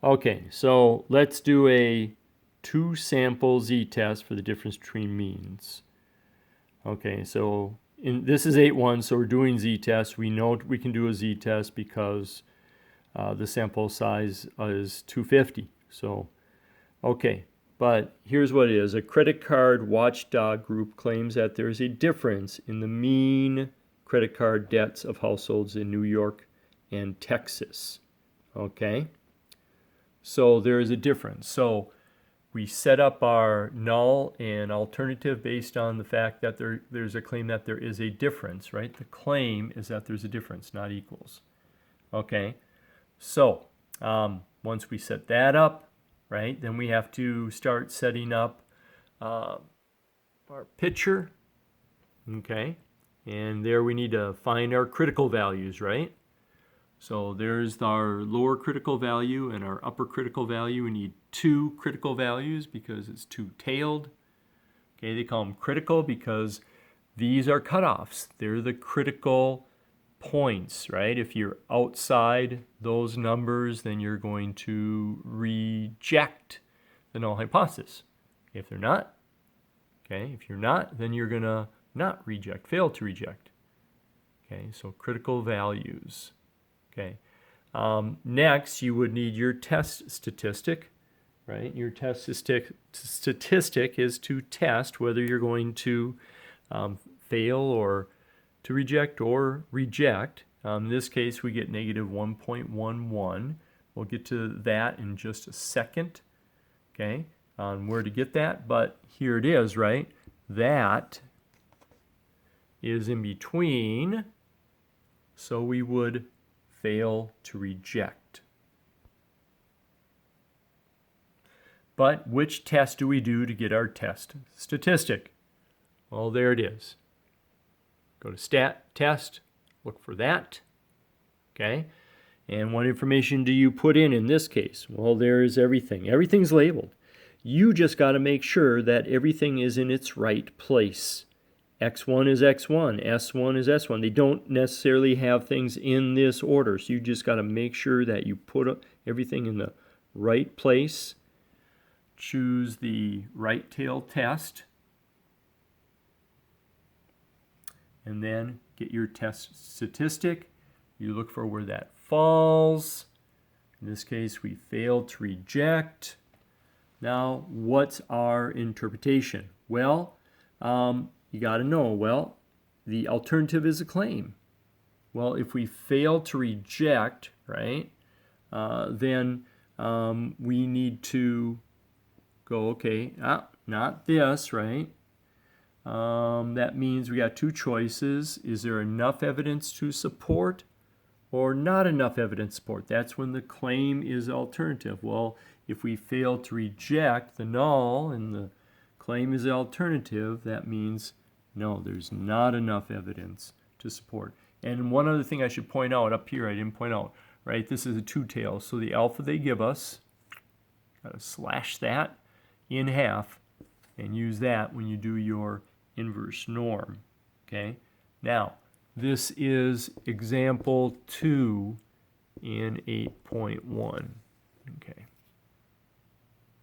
Okay, so let's do a two-sample z-test for the difference between means. Okay, so this is 8-1, so we're doing z-test. We know we can do a z-test because the sample size is 250. So, okay, but here's what it is. A credit card watchdog group claims that there is a difference in the mean credit card debts of households in New York and Texas. Okay? So there is a difference. So we set up our null and alternative based on the fact that there's a claim that there is a difference, right? The claim is that there's a difference, not equals. Okay, so once we set that up, right, then we have to start setting up our picture. Okay, and there we need to find our critical values, right? So there's our lower critical value and our upper critical value. We need two critical values because it's two-tailed. Okay, they call them critical because these are cutoffs. They're the critical points, right? If you're outside those numbers, then you're going to reject the null hypothesis. If they're not, okay, if you're not, then you're going to not reject, fail to reject. Okay, so critical values. Okay. Next, you would need your test statistic, right? Your test statistic is to test whether you're going to fail or to reject or reject. In this case, we get negative 1.11. We'll get to that in just a second, okay, on where to get that. But here it is, right? That is in between, so we would fail to reject. But which test do we do to get our test statistic? Well, there it is. Go to stat test, look for that. Okay. And what information do you put in this case? Well, there's everything. Everything's labeled. You just got to make sure that everything is in its right place. X1 is X1, S1 is S1. They don't necessarily have things in this order, so you just got to make sure that you put everything in the right place. Choose the right tail test, and then get your test statistic. You look for where that falls. In this case, we failed to reject. Now, what's our interpretation? Well, you got to know, well, the alternative is a claim. Well, if we fail to reject, right, then we need to go, okay, not this, right? That means we got two choices. Is there enough evidence to support or not enough evidence to support? That's when the claim is alternative. Well, if we fail to reject the null and the claim is the alternative, that means no, there's not enough evidence to support. And one other thing I should point out up here, I didn't point out, right? This is a two-tail. So the alpha they give us, got to slash that in half and use that when you do your inverse norm. Okay? Now, this is example 2 in 8.1. Okay.